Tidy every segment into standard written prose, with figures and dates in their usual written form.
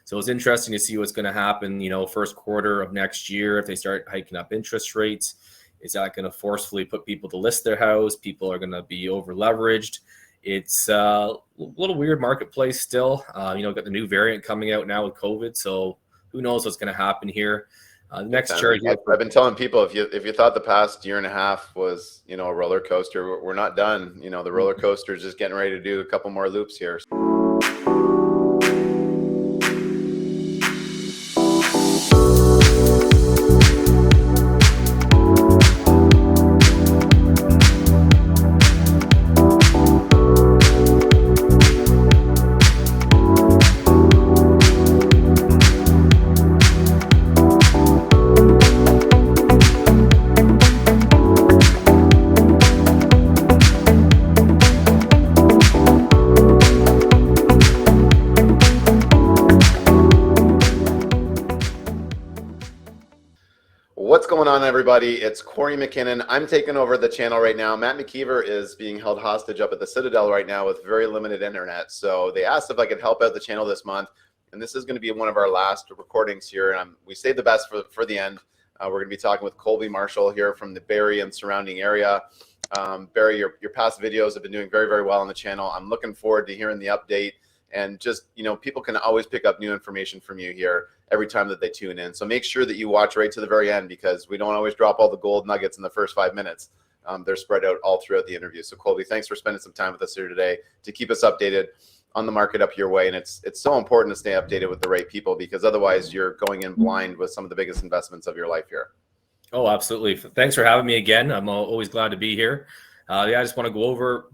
So it's interesting to see what's going to happen, first quarter of next year if they start hiking up interest rates. Is that going to forcefully put people to list their house? People are going to be over leveraged. It's a little weird marketplace still. Got the new variant coming out now with COVID, so who knows what's going to happen here. Next chart here. I've been telling people if you thought the past year and a half was a roller coaster, we're not done. The roller coaster is just getting ready to do a couple more loops here. What's going on, everybody? It's Kory MacKinnon. I'm taking over the channel right now. Matt McKeever is being held hostage up at the Citadel right now with very limited internet. So they asked if I could help out the channel this month. And this is going to be one of our last recordings here. And we saved the best for the end. We're going to be talking with Colby Marshall here from the Barrie and surrounding area. Barrie, your past videos have been doing very, very well on the channel. I'm looking forward to hearing the update. And just, people can always pick up new information from you here every time that they tune in. So make sure that you watch right to the very end, because we don't always drop all the gold nuggets in the first 5 minutes. They're spread out all throughout the interview. So Colby, thanks for spending some time with us here today to keep us updated on the market up your way. And it's so important to stay updated with the right people, because otherwise you're going in blind with some of the biggest investments of your life here. Oh, absolutely. Thanks for having me again. I'm always glad to be here. I just want to go over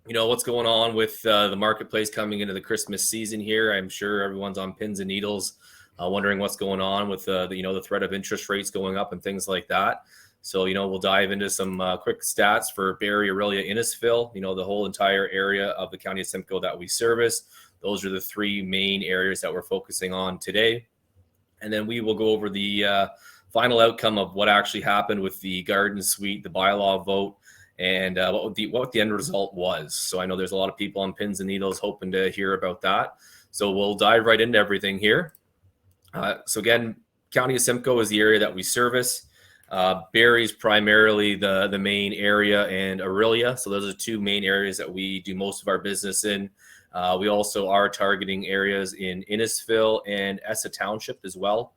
what's going on with the marketplace coming into the Christmas season here. I'm sure everyone's on pins and needles, wondering what's going on with the threat of interest rates going up and things like that. So, we'll dive into some quick stats for Barrie, Orillia, Innisfil, the whole entire area of the County of Simcoe that we service. Those are the three main areas that we're focusing on today. And then we will go over the final outcome of what actually happened with the garden suite, the bylaw vote, and what the end result was. So I know there's a lot of people on pins and needles hoping to hear about that. So we'll dive right into everything here. So again, County of Simcoe is the area that we service. Barrie is primarily the main area, and Orillia. So those are the two main areas that we do most of our business in. We also are targeting areas in Innisfil and Essa Township as well.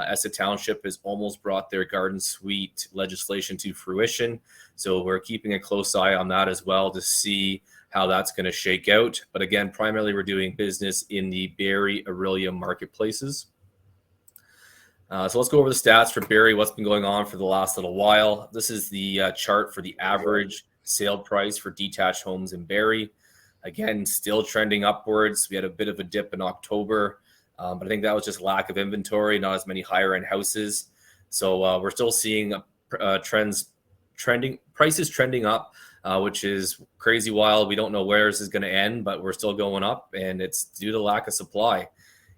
Essa Township has almost brought their garden suite legislation to fruition. So we're keeping a close eye on that as well to see how that's going to shake out. But again, primarily we're doing business in the Barrie, Orillia marketplaces. So let's go over the stats for Barrie, what's been going on for the last little while. This is the chart for the average sale price for detached homes in Barrie. Again, still trending upwards. We had a bit of a dip in October, but I think that was just lack of inventory, not as many higher end houses. So we're still seeing prices trending up, which is crazy wild. We don't know where this is going to end, but we're still going up, and it's due to lack of supply.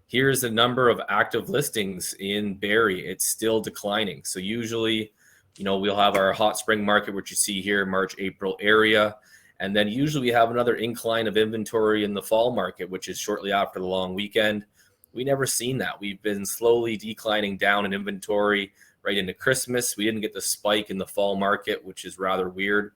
Here's the number of active listings in Barrie. It's still declining. So usually, we'll have our hot spring market, which you see here, March, April area. And then usually we have another incline of inventory in the fall market, which is shortly after the long weekend. We never seen that. We've been slowly declining down in inventory right into Christmas. We didn't get the spike in the fall market, which is rather weird.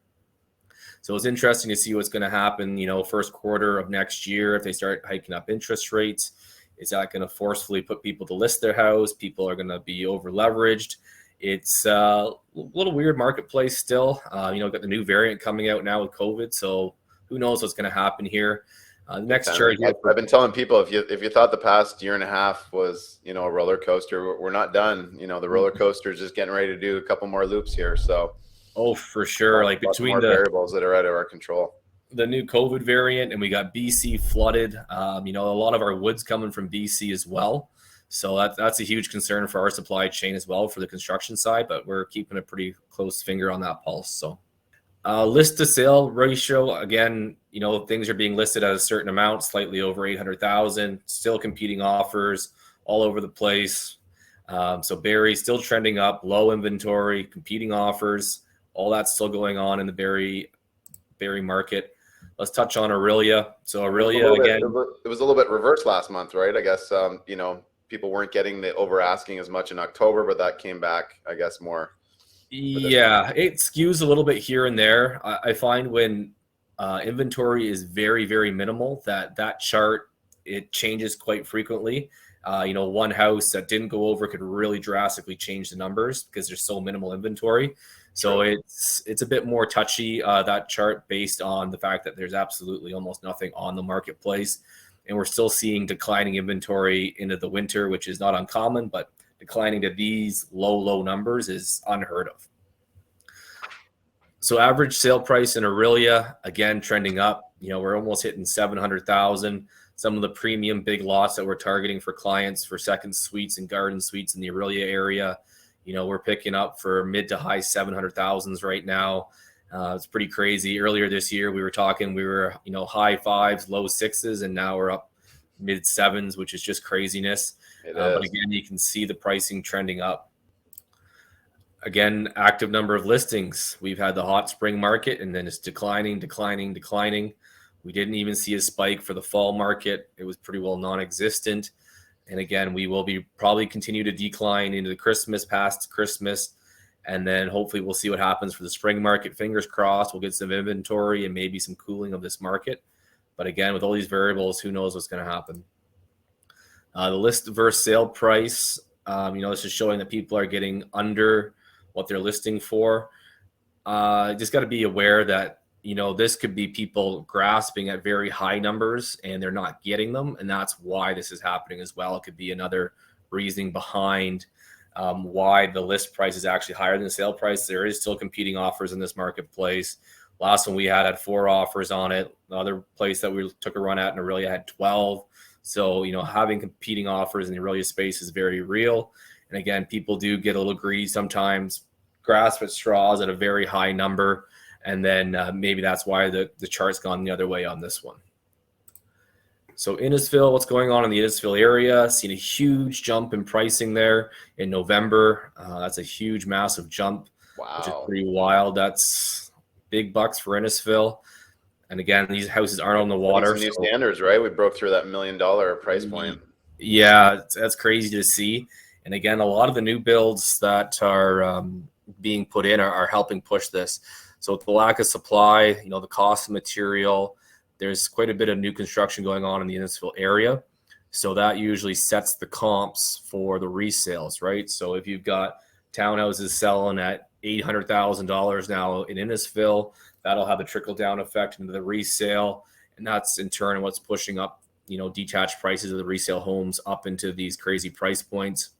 So it's interesting to see what's going to happen, first quarter of next year if they start hiking up interest rates. Is that going to forcefully put people to list their house? People are going to be over leveraged. It's a little weird marketplace still. Got the new variant coming out now with COVID, so who knows what's going to happen here. Next chart here. I've been telling people if you thought the past year and a half was a roller coaster, we're not done. The roller coaster is just getting ready to do a couple more loops here. So for sure, like between the variables that are out of our control. The new COVID variant, and we got BC flooded. A lot of our wood's coming from BC as well. So that's a huge concern for our supply chain as well for the construction side, but we're keeping a pretty close finger on that pulse. So list to sale ratio, again, things are being listed at a certain amount, slightly over 800,000, still competing offers all over the place. So Barrie still trending up, low inventory, competing offers, all that's still going on in the Barrie market. let's touch on Orillia. So It Orillia again. it was a little bit reversed last month, right? I guess, people weren't getting the over asking as much in October, but that came back, I guess, more. Yeah, it skews a little bit here and there. I find when inventory is very, very minimal, that chart, it changes quite frequently. One house that didn't go over could really drastically change the numbers because there's so minimal inventory. So True. it's a bit more touchy, that chart, based on the fact that there's absolutely almost nothing on the marketplace. And we're still seeing declining inventory into the winter, which is not uncommon, but declining to these low numbers is unheard of. So average sale price in Orillia, again, trending up. We're almost hitting 700,000. Some of the premium big lots that we're targeting for clients for second suites and garden suites in the Orillia area, we're picking up for mid to high 700,000s right now. It's pretty crazy. Earlier this year, we were high fives, low sixes, and now we're up mid sevens, which is just craziness. But again, you can see the pricing trending up. Again, active number of listings. We've had the hot spring market, and then it's declining. We didn't even see a spike for the fall market. It was pretty well non-existent. And again, we will be probably continue to decline into the past Christmas. And then hopefully we'll see what happens for the spring market. Fingers crossed, we'll get some inventory and maybe some cooling of this market. But again, with all these variables, who knows what's going to happen. The list versus sale price, this is showing that people are getting under what they're listing for. Just got to be aware that, this could be people grasping at very high numbers and they're not getting them. And that's why this is happening as well. It could be another reasoning behind why the list price is actually higher than the sale price. There is still competing offers in this marketplace. Last one we had 4 offers on it. The other place that we took a run at in Orillia had 12. So, having competing offers in the Orillia space is very real. And again, people do get a little greedy sometimes, grasp at straws at a very high number. And then maybe that's why the chart's gone the other way on this one. So Innisfil, what's going on in the Innisfil area? Seen a huge jump in pricing there in November. That's a huge, massive jump, which is pretty wild. That's big bucks for Innisfil. And again, these houses aren't on the water. Some new standards, right? We broke through that $1 million price point. Yeah, that's crazy to see. And again, a lot of the new builds that are being put in are helping push this. So with the lack of supply, the cost of material, there's quite a bit of new construction going on in the Innisfil area. So that usually sets the comps for the resales, right? So if you've got townhouses selling at $800,000 now in Innisfil, that'll have a trickle-down effect into the resale. And that's in turn what's pushing up, detached prices of the resale homes up into these crazy price points.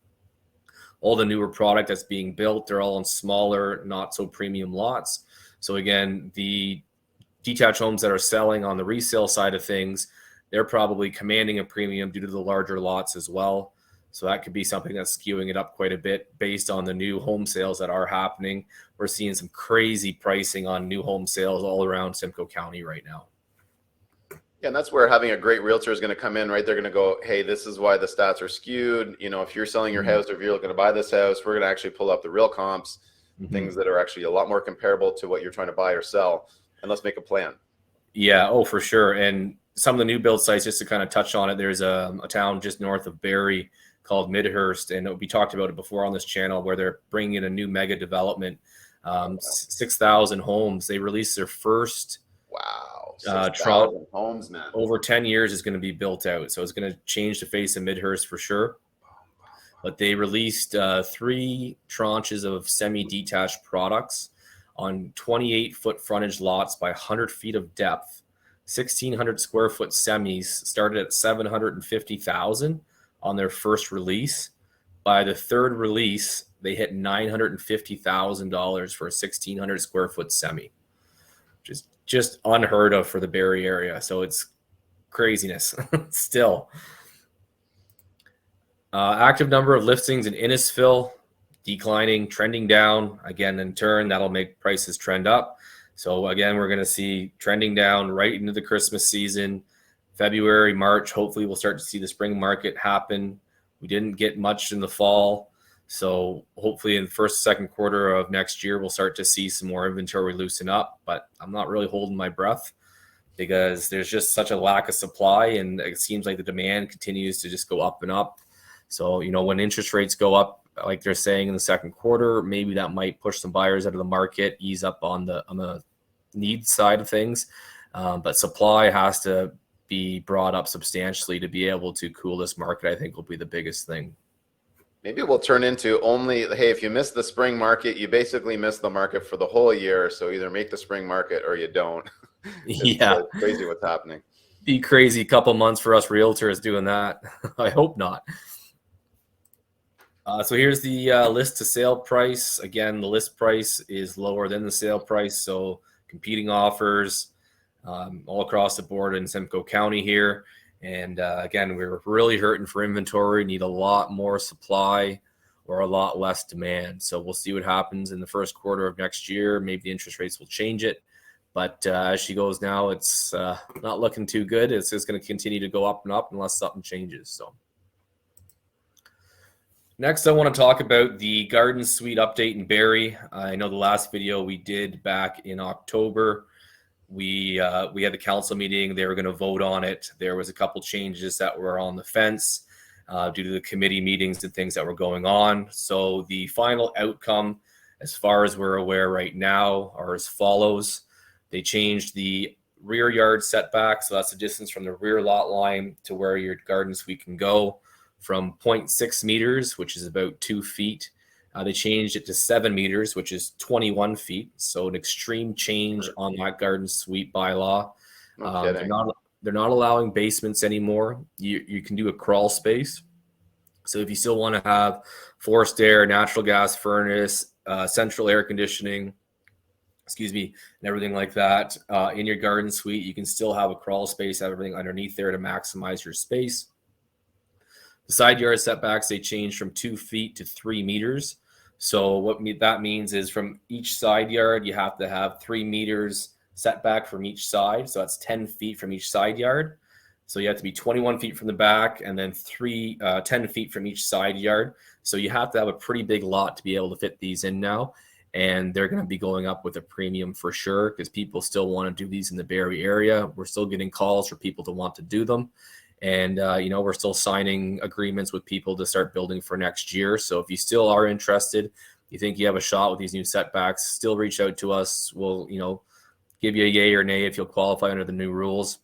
All the newer product that's being built, they're all on smaller, not so premium lots. So again, the detached homes that are selling on the resale side of things, they're probably commanding a premium due to the larger lots as well. So that could be something that's skewing it up quite a bit based on the new home sales that are happening. We're seeing some crazy pricing on new home sales all around Simcoe County right now. Yeah, and that's where having a great realtor is going to come in, right? They're going to go, hey, this is why the stats are skewed. If you're selling your house or if you're looking to buy this house, we're going to actually pull up the real comps, things that are actually a lot more comparable to what you're trying to buy or sell. And let's make a plan. Yeah, for sure. And some of the new build sites, just to kind of touch on it, there's a town just north of Barrie called Midhurst, and we talked about it before on this channel, where they're bringing in a new mega development, 6,000 homes. They released their first 6,000 homes, man. Over 10 years is going to be built out, so it's going to change the face of Midhurst for sure. But they released 3 tranches of semi-detached products on 28-foot frontage lots by 100 feet of depth. 1,600 square foot semis started at $750,000 on their first release. By the third release, they hit $950,000 for a 1,600 square foot semi, which is just unheard of for the Barrie area. So it's craziness still. Active number of listings in Innisfil declining, trending down. Again, in turn, that'll make prices trend up. So again, we're going to see trending down right into the Christmas season. February, March, hopefully we'll start to see the spring market happen. We didn't get much in the fall. So hopefully in the first, second quarter of next year, we'll start to see some more inventory loosen up. But I'm not really holding my breath. because there's just such a lack of supply, and it seems like the demand continues to just go up and up. So, when interest rates go up, like they're saying in the second quarter, maybe that might push some buyers out of the market, ease up on the need side of things. But supply has to be brought up substantially to be able to cool this market, I think will be the biggest thing. Maybe it will turn into only, hey, if you miss the spring market, you basically miss the market for the whole year. So either make the spring market or you don't. Yeah. It's crazy what's happening. Be crazy couple months for us realtors doing that. I hope not. So here's the list to sale price. Again, the list price is lower than the sale price. So competing offers all across the board in Simcoe County here. And again, we're really hurting for inventory, need a lot more supply or a lot less demand. So we'll see what happens in the first quarter of next year. Maybe the interest rates will change it. But as she goes now, it's not looking too good. It's just going to continue to go up and up unless something changes. So next, I want to talk about the garden suite update in Barrie. I know the last video we did back in October, we had the council meeting. They were going to vote on it. There was a couple changes that were on the fence due to the committee meetings and things that were going on. So the final outcome, as far as we're aware right now, are as follows. They changed the rear yard setback. So that's the distance from the rear lot line to where your garden suite can go, from 0.6 meters, which is about 2 feet. They changed it to 7 meters, which is 21 feet. So an extreme change on that garden suite bylaw. No kidding. They're not allowing basements anymore. You can do a crawl space. So if you still want to have forced air, natural gas furnace, central air conditioning, and everything like that in your garden suite, you can still have a crawl space, have everything underneath there to maximize your space. The side yard setbacks, they changed from 2 feet to 3 meters. So what that means is from each side yard, you have to have 3 meters setback from each side. So that's 10 feet from each side yard. So you have to be 21 feet from the back and then 10 feet from each side yard. So you have to have a pretty big lot to be able to fit these in now. And they're going to be going up with a premium for sure, because people still want to do these in the Barrie area. We're still getting calls for people to want to do them. And, we're still signing agreements with people to start building for next year. So if you still are interested, you think you have a shot with these new setbacks, still reach out to us. We'll, give you a yay or nay if you'll qualify under the new rules.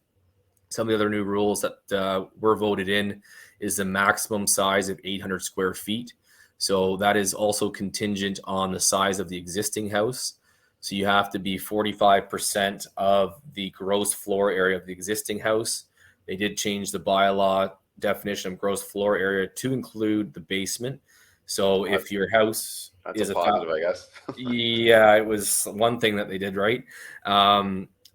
Some of the other new rules that were voted in is the maximum size of 800 square feet. So that is also contingent on the size of the existing house. So you have to be 45% of the gross floor area of the existing house. They did change the bylaw definition of gross floor area to include the basement. So if your house is a positive, I guess. Yeah, it was one thing that they did right.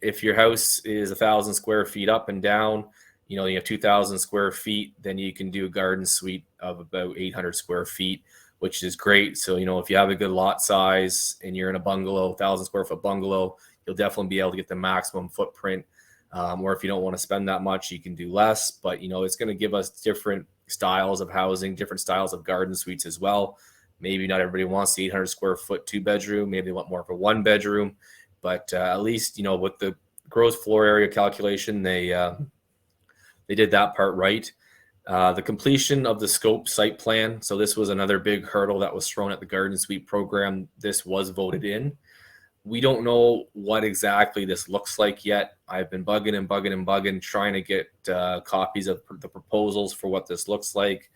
If your house is 1,000 square feet up and down, you have 2,000 square feet, then you can do a garden suite of about 800 square feet, which is great. So, if you have a good lot size and you're in a bungalow, 1,000 square foot bungalow, you'll definitely be able to get the maximum footprint. Or if you don't want to spend that much, you can do less. But, it's going to give us different styles of housing, different styles of garden suites as well. Maybe not everybody wants the 800 square foot 2-bedroom. Maybe they want more of a 1-bedroom. But at least, with the gross floor area calculation, they did that part right. The completion of the scope site plan. So this was another big hurdle that was thrown at the garden suite program. This was voted in. We don't know what exactly this looks like yet. I've been bugging, trying to get copies of the proposals for what this looks like.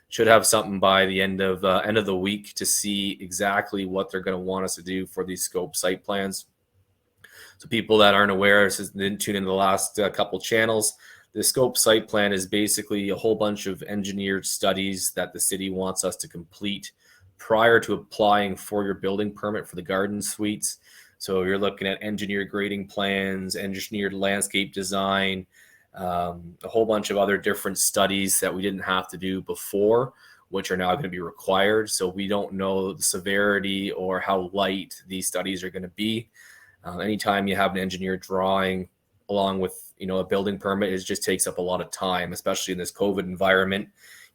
Should have something by the end of the week to see exactly what they're going to want us to do for these scope site plans. So people that aren't aware, didn't tune into the last couple channels. The scope site plan is basically a whole bunch of engineered studies that the city wants us to complete prior to applying for your building permit for the garden suites. So you're looking at engineered grading plans, engineered landscape design, a whole bunch of other different studies that we didn't have to do before, which are now going to be required. So we don't know the severity or how light these studies are going to be. Anytime you have an engineered drawing along with, a building permit, it just takes up a lot of time, especially in this COVID environment.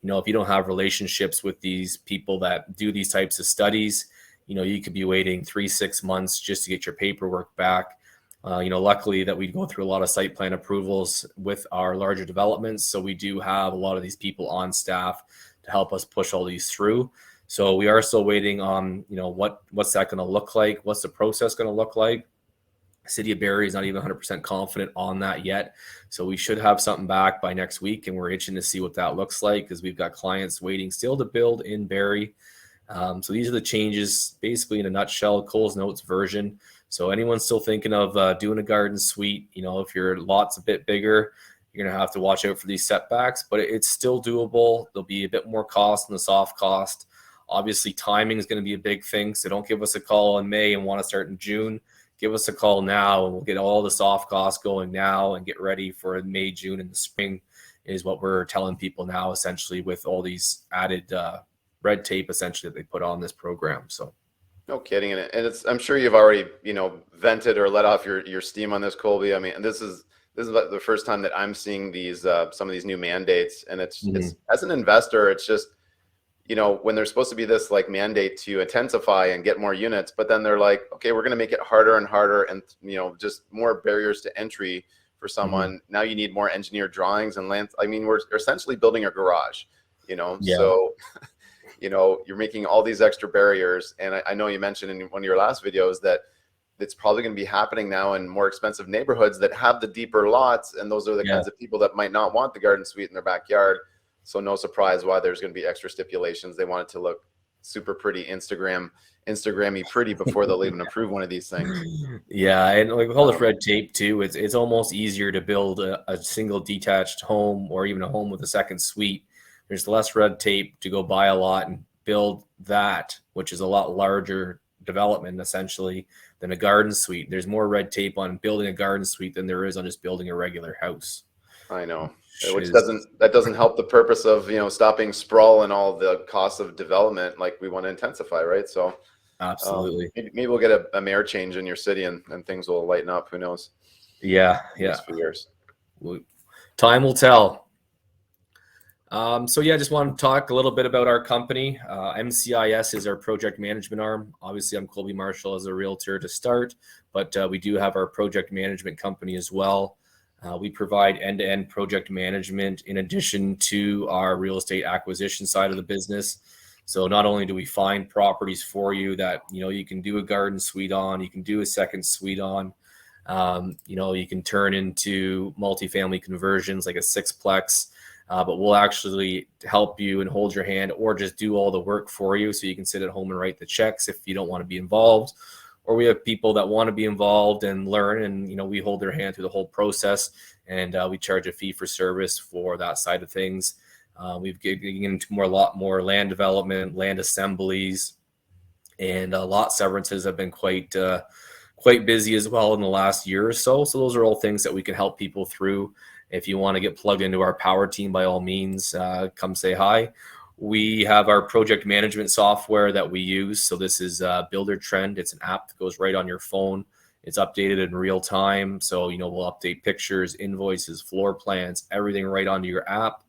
If you don't have relationships with these people that do these types of studies, you could be waiting 3-6 months just to get your paperwork back. Luckily that we go through a lot of site plan approvals with our larger developments. So we do have a lot of these people on staff to help us push all these through. So we are still waiting on, what's that going to look like? What's the process going to look like? City of Barrie is not even 100% confident on that yet. So we should have something back by next week, and we're itching to see what that looks like because we've got clients waiting still to build in Barrie. So these are the changes basically in a nutshell, Cole's Notes version. So anyone still thinking of doing a garden suite, if your lot's a bit bigger, you're going to have to watch out for these setbacks, but it's still doable. There'll be a bit more cost in the soft cost. Obviously, timing is going to be a big thing. So don't give us a call in May and want to start in June. Give us a call now and we'll get all the soft costs going now and get ready for May, June, and the spring is what we're telling people now, essentially, with all these added red tape, essentially, that they put on this program. So. No kidding. And I'm sure you've already, vented or let off your steam on this, Colby. I mean, this is the first time that I'm seeing these, some of these new mandates. And it's as an investor, it's just, when there's supposed to be this like mandate to intensify and get more units, but then they're like, okay, we're going to make it harder and harder. And, just more barriers to entry for someone. Now you need more engineered drawings and land. I mean, we're essentially building a garage, so you're making all these extra barriers. And I know you mentioned in one of your last videos that it's probably going to be happening now in more expensive neighborhoods that have the deeper lots. And those are the kinds of people that might not want the garden suite in their backyard. So no surprise why there's going to be extra stipulations. They want it to look super pretty, Instagram-y pretty before they'll even approve one of these things. Yeah, and like with all this red tape too, it's almost easier to build a single detached home or even a home with a second suite. There's less red tape to go buy a lot and build that, which is a lot larger development essentially than a garden suite. There's more red tape on building a garden suite than there is on just building a regular house. I know, which doesn't help the purpose of stopping sprawl and all the costs of development like we want to intensify, right? So absolutely, maybe we'll get a mayor change in your city and things will lighten up. Who knows? Yeah. Next few years. Time will tell. Just want to talk a little bit about our company. MCIS is our project management arm. Obviously, I'm Colby Marshall as a realtor to start, but we do have our project management company as well. We provide end-to-end project management in addition to our real estate acquisition side of the business. So not only do we find properties for you that, you can do a garden suite on, you can do a second suite on, you can turn into multifamily conversions like a sixplex. But we'll actually help you and hold your hand or just do all the work for you so you can sit at home and write the checks if you don't want to be involved. Or we have people that want to be involved and learn, and we hold their hand through the whole process, and we charge a fee for service for that side of things. We've getting into a lot more land development, land assemblies, and lot severances have been quite busy as well in the last year or so. So those are all things that we can help people through. If you want to get plugged into our power team, by all means, come say hi. We have our project management software that we use. So this is Builder Trend. It's an app that goes right on your phone. It's updated in real time. So, we'll update pictures, invoices, floor plans, everything right onto your app.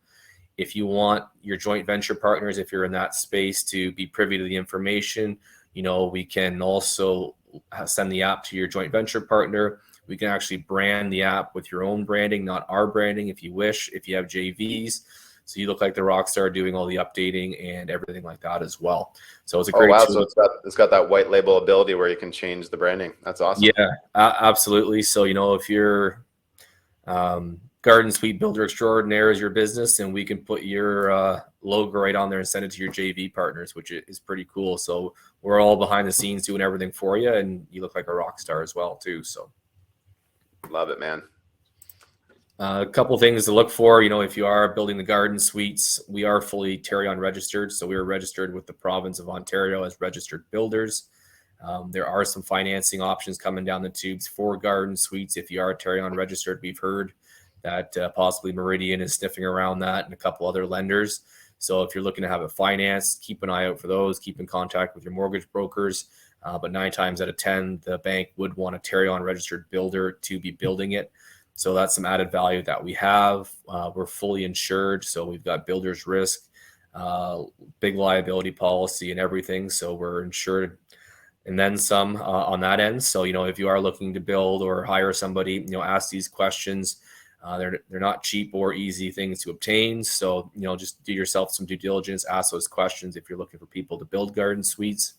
If you want your joint venture partners, if you're in that space, to be privy to the information, we can also send the app to your joint venture partner. We can actually brand the app with your own branding, not our branding, if you wish, if you have JVs. So you look like the rock star doing all the updating and everything like that as well. So it's a great tool. So it's got that white label ability where you can change the branding. That's awesome. Yeah, absolutely. So, if you're Garden Suite Builder Extraordinaire is your business, and we can put your logo right on there and send it to your JV partners, which is pretty cool. So we're all behind the scenes doing everything for you, and you look like a rock star as well too. So love it, man. A couple things to look for, if you are building the garden suites, we are fully Tarion registered. So we are registered with the province of Ontario as registered builders. There are some financing options coming down the tubes for garden suites. If you are Tarion registered, we've heard that possibly Meridian is sniffing around that and a couple other lenders. So if you're looking to have it financed, keep an eye out for those. Keep in contact with your mortgage brokers. But 9 times out of 10, the bank would want a Tarion registered builder to be building it. So that's some added value that we have. We're fully insured. So we've got builder's risk, big liability policy and everything. So we're insured and then some on that end. So, if you are looking to build or hire somebody, ask these questions. They're not cheap or easy things to obtain. So, just do yourself some due diligence, ask those questions if you're looking for people to build garden suites.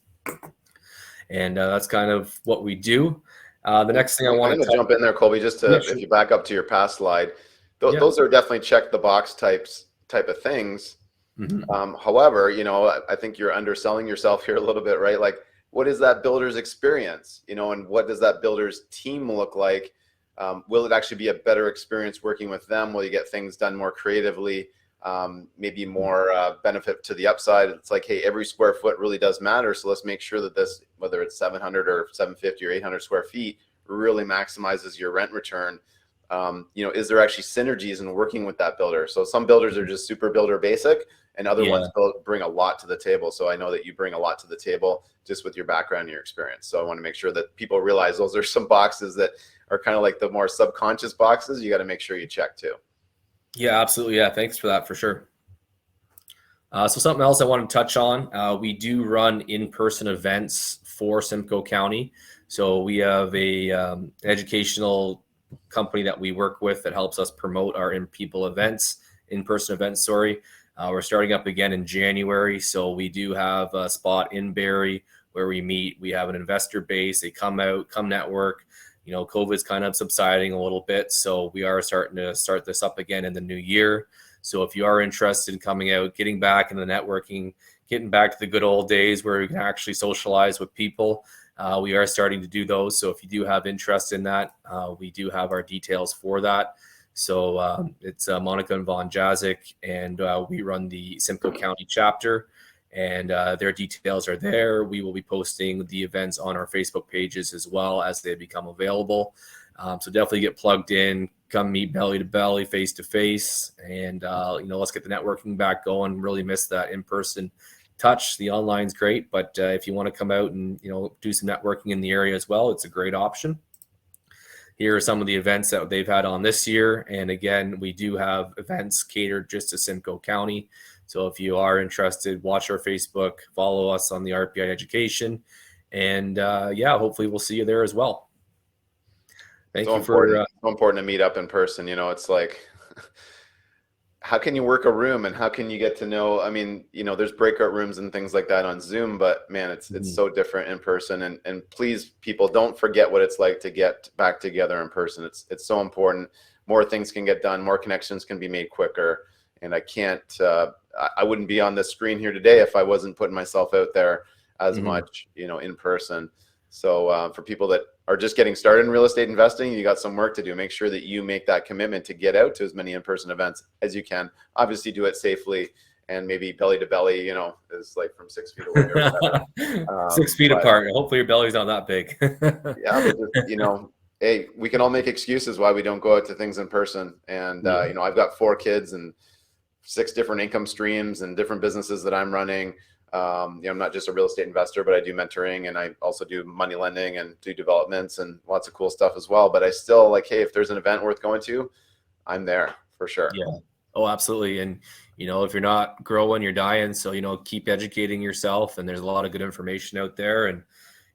And that's kind of what we do. The next thing I want to jump in there, Colby, just to, if you back up to your past slide, those are definitely check the box type of things. Mm-hmm. However, I think you're underselling yourself here a little bit, right? Like, what is that builder's experience, and what does that builder's team look like? Will it actually be a better experience working with them? Will you get things done more creatively? Maybe more benefit to the upside. It's like, hey, every square foot really does matter. So let's make sure that this, whether it's 700 or 750 or 800 square feet, really maximizes your rent return. Is there actually synergies in working with that builder? So some builders are just super builder basic, and other ones bring a lot to the table. So I know that you bring a lot to the table just with your background and your experience. So I want to make sure that people realize those are some boxes that are kind of like the more subconscious boxes you got to make sure you check too. Yeah, absolutely. Yeah, thanks for that, for sure. So something else I want to touch on, we do run in-person events for Simcoe County. So we have a educational company that we work with that helps us promote our in-person events. We're starting up again in January. So we do have a spot in Barrie where we meet. We have an investor base. They come out, come network. COVID's kind of subsiding a little bit. So we are starting to start this up again in the new year. So if you are interested in coming out, getting back into the networking, getting back to the good old days where we can actually socialize with people, we are starting to do those. So if you do have interest in that, we do have our details for that. So it's Monica and Von Jazik, and we run the Simcoe County chapter, and their details are there. We will be posting the events on our Facebook pages as well as they become available. So definitely get plugged in, come meet belly to belly, face to face, and let's get the networking back going. Really miss that in-person touch. The online's great, but if you want to come out and do some networking in the area as well, it's a great option. Here are some of the events that they've had on this year. And again, we do have events catered just to Simcoe County. So if you are interested, watch our Facebook, follow us on the RPI Education. And hopefully we'll see you there as well. Thank you for so important to meet up in person. It's like, how can you work a room and how can you get to know? I mean, there's breakout rooms and things like that on Zoom, but man, it's so different in person. And please, people, don't forget what it's like to get back together in person. It's so important. More things can get done, more connections can be made quicker. And I wouldn't be on this screen here today if I wasn't putting myself out there as much, in person. So for people that are just getting started in real estate investing, you got some work to do. Make sure that you make that commitment to get out to as many in-person events as you can. Obviously do it safely, and maybe belly to belly, is like from 6 feet away or whatever. 6 feet apart. Hopefully your belly's not that big. Yeah, but just, hey, we can all make excuses why we don't go out to things in person. And I've got 4 kids and 6 different income streams and different businesses that I'm running. I'm not just a real estate investor, but I do mentoring, and I also do money lending and do developments and lots of cool stuff as well. But I still hey, if there's an event worth going to, I'm there for sure. Yeah. Oh, absolutely. And, if you're not growing, you're dying. So, keep educating yourself, and there's a lot of good information out there. And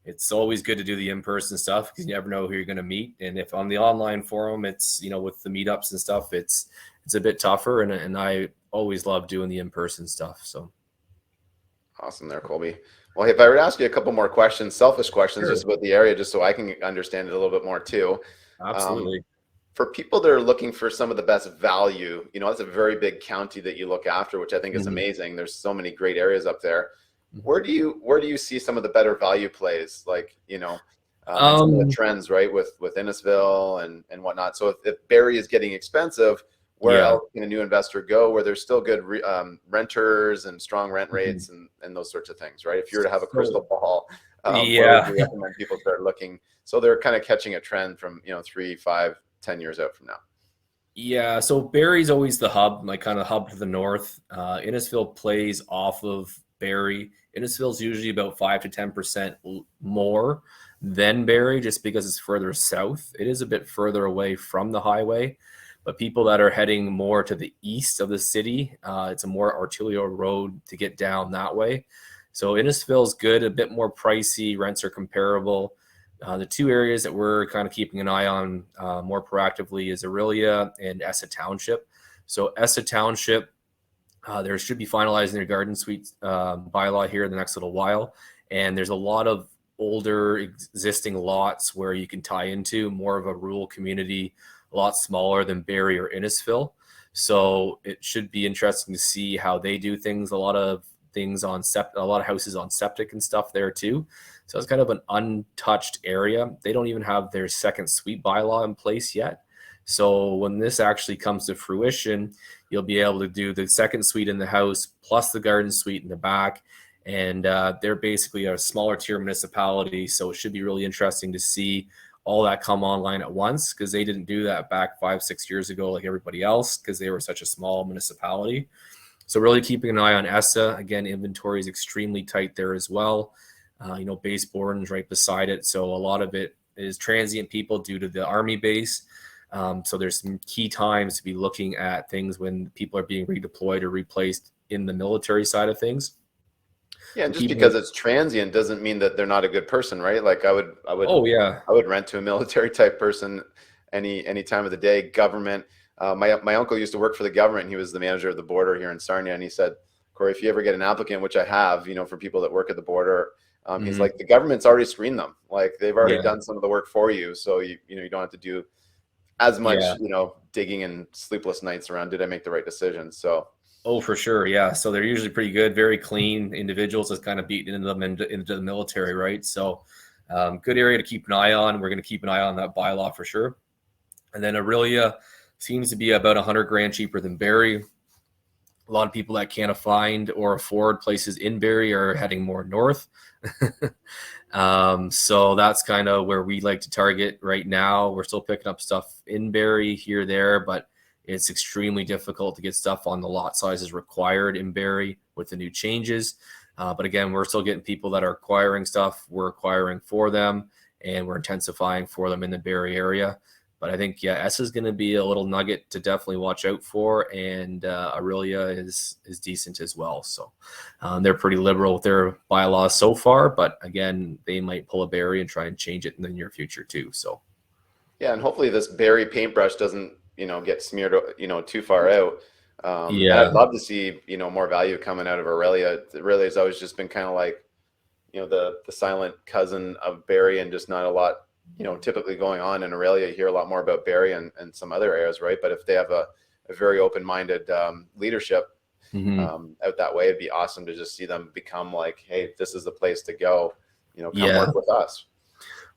it's always good to do the in-person stuff because you never know who you're going to meet. And if on the online forum, it's, with the meetups and stuff, it's a bit tougher. And I always love doing the in-person stuff. So. Awesome there, Colby. Well, if I were to ask you a couple more questions, selfish questions, Sure. just about the area, just so I can understand it a little bit more too. Absolutely. For people that are looking for some of the best value, that's a very big county that you look after, which I think is amazing. There's so many great areas up there. Where do you see some of the better value plays, like, and some of the trends, right, with Innisfil and whatnot? So if Barrie is getting expensive, where else can a new investor go where there's still good renters and strong rent rates and those sorts of things, right? If you were to have a crystal ball, where would you recommend people start looking so they're kind of catching a trend from 3, 5, 10 years out from now? Yeah, so Barrie's always the hub, like kind of hub to the north. Innisfil plays off of Barrie. Innisfil's usually about 5 to 10% more than Barrie, just because it's further south. It is a bit further away from the highway. But people that are heading more to the east of the city, it's a more arterial road to get down that way. So Innisfil is good, a bit more pricey. Rents are comparable. The two areas that we're kind of keeping an eye on more proactively is Orillia and Essa Township. So Essa Township, there should be finalizing their garden suite bylaw here in the next little while. And there's a lot of older existing lots where you can tie into more of a rural community, a lot smaller than Barrie or Innisfil. So it should be interesting to see how they do things. A lot of things on a lot of houses on septic and stuff there too. So it's kind of an untouched area. They don't even have their second suite bylaw in place yet. So when this actually comes to fruition, you'll be able to do the second suite in the house plus the garden suite in the back. And they're basically a smaller tier municipality. So it should be really interesting to see all that come online at once, because they didn't do that back 5-6 years ago like everybody else, because they were such a small municipality. So really keeping an eye on ESSA. Again, inventory is extremely tight there as well. Base Borden's right beside it. So a lot of it is transient people due to the Army base. So there's some key times to be looking at things when people are being redeployed or replaced in the military side of things. Yeah, and just because it's transient doesn't mean that they're not a good person, right? Like I would Oh yeah, I would rent to a military type person any time of the day. Government. My uncle used to work for the government. He was the manager of the border here in Sarnia, and he said, Kory, if you ever get an applicant, which I have, for people that work at the border, he's like, the government's already screened them. Like they've already done some of the work for you, so you don't have to do as much digging and sleepless nights around did I make the right decision. So oh, for sure. Yeah. So they're usually pretty good, very clean individuals that's kind of beaten into them into the military, right? So good area to keep an eye on. We're going to keep an eye on that bylaw for sure. And then Orillia seems to be about $100,000 cheaper than Barrie. A lot of people that can't find or afford places in Barrie are heading more north. So that's kind of where we like to target right now. We're still picking up stuff in Barrie here, there, but it's extremely difficult to get stuff on the lot sizes required in Barrie with the new changes. But again, we're still getting people that are acquiring stuff. We're acquiring for them, and we're intensifying for them in the Barrie area. But I think, Essa is going to be a little nugget to definitely watch out for, and Orillia is decent as well. So they're pretty liberal with their bylaws so far, but again, they might pull a Barrie and try and change it in the near future too. So yeah, and hopefully this Barrie paintbrush doesn't get smeared too far out. And I'd love to see more value coming out of Orillia. Orillia has always just been kind of like the silent cousin of Barrie, and just not a lot typically going on in Orillia. You hear a lot more about Barrie and some other areas, right? But if they have a very open-minded leadership out that way, it'd be awesome to just see them become like, hey, this is the place to go, come work with us.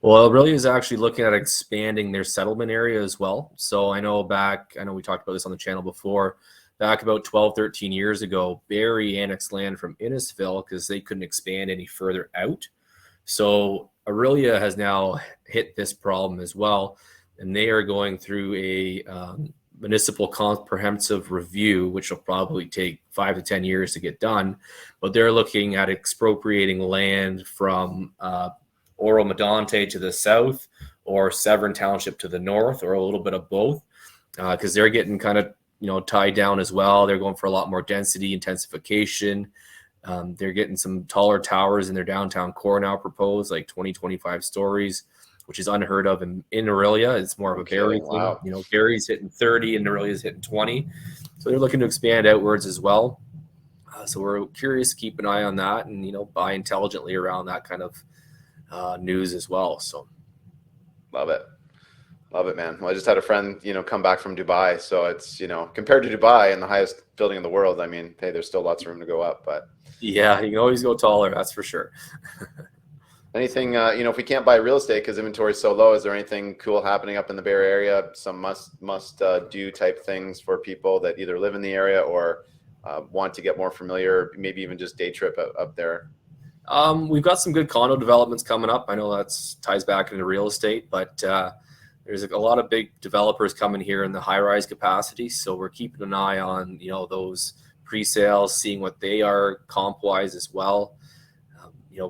Well, Orillia is actually looking at expanding their settlement area as well. So I know we talked about this on the channel before, back about 12-13 years ago, Barrie annexed land from Innisfil because they couldn't expand any further out. So Orillia has now hit this problem as well, and they are going through a municipal comprehensive review, which will probably take 5 to 10 years to get done. But they're looking at expropriating land from Oro-Medonte to the south, or Severn Township to the north, or a little bit of both, because they're getting kind of tied down as well. They're going for a lot more density, intensification. They're getting some taller towers in their downtown core now proposed, like 20-25 stories, which is unheard of in Orillia. It's more of a Barrie thing. Wow. Barrie's hitting 30 and Orillia's hitting 20. So they're looking to expand outwards as well. So we're curious to keep an eye on that and, buy intelligently around that kind of news as well. So love it, man. Well, I just had a friend come back from Dubai, so it's compared to Dubai and the highest building in the world, I mean, hey, there's still lots of room to go up. But yeah, you can always go taller, that's for sure. Anything if we can't buy real estate because inventory is so low, is there anything cool happening up in the Barrie area, some must do type things for people that either live in the area or want to get more familiar, maybe even just day trip up there? We've got some good condo developments coming up. I know that ties back into real estate, but there's a lot of big developers coming here in the high-rise capacity. So we're keeping an eye on, those pre-sales, seeing what they are comp-wise as well.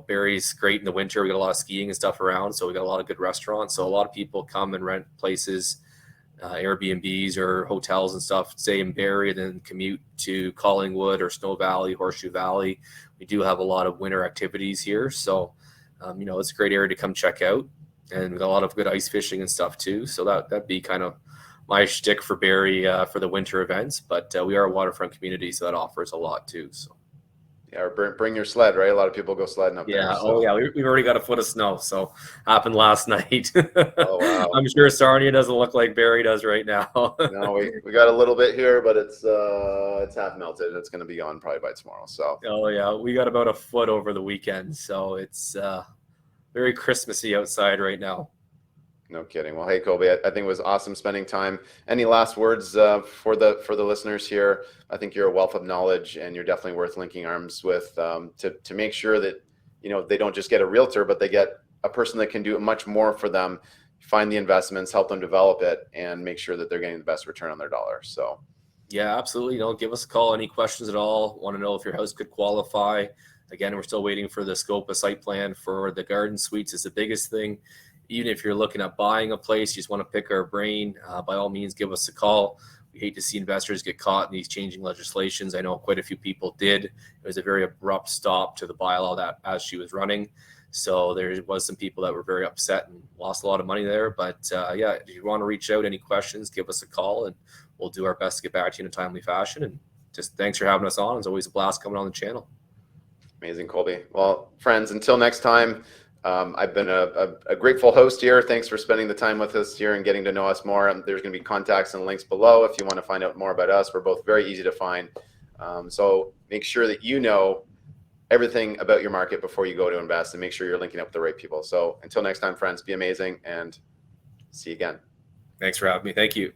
Barrie's great in the winter. We got a lot of skiing and stuff around, so we got a lot of good restaurants. So a lot of people come and rent places Airbnbs or hotels and stuff, say in Barrie, then commute to Collingwood or Snow Valley, Horseshoe Valley. We do have a lot of winter activities here. So, it's a great area to come check out, and with a lot of good ice fishing and stuff too. So that'd be kind of my shtick for Barrie for the winter events. But we are a waterfront community, so that offers a lot too. So. Yeah, or bring your sled, right? A lot of people go sledding up there. Yeah. So. Oh, yeah. We've already got a foot of snow. So happened last night. Oh, wow. I'm sure Sarnia doesn't look like Barrie does right now. No, we got a little bit here, but it's half melted. It's going to be gone probably by tomorrow. So. Oh yeah, we got about a foot over the weekend, so it's very Christmassy outside right now. No kidding. Well, hey, Colby, I think it was awesome spending time. Any last words for the listeners here? I think you're a wealth of knowledge, and you're definitely worth linking arms with to make sure that they don't just get a realtor, but they get a person that can do much more for them. Find the investments, help them develop it, and make sure that they're getting the best return on their dollar. So. Yeah, absolutely. Give us a call. Any questions at all? Want to know if your house could qualify? Again, we're still waiting for the scope of site plan for the garden suites is the biggest thing. Even if you're looking at buying a place, you just want to pick our brain, by all means, give us a call. We hate to see investors get caught in these changing legislations. I know quite a few people did. It was a very abrupt stop to the bylaw that as she was running. So there was some people that were very upset and lost a lot of money there. But if you want to reach out, any questions, give us a call and we'll do our best to get back to you in a timely fashion. And just thanks for having us on. It's always a blast coming on the channel. Amazing, Colby. Well, friends, until next time, I've been a grateful host here. Thanks for spending the time with us here and getting to know us more. There's going to be contacts and links below if you want to find out more about us. We're both very easy to find. So make sure that you know everything about your market before you go to invest, and make sure you're linking up with the right people. So until next time, friends, be amazing and see you again. Thanks for having me. Thank you.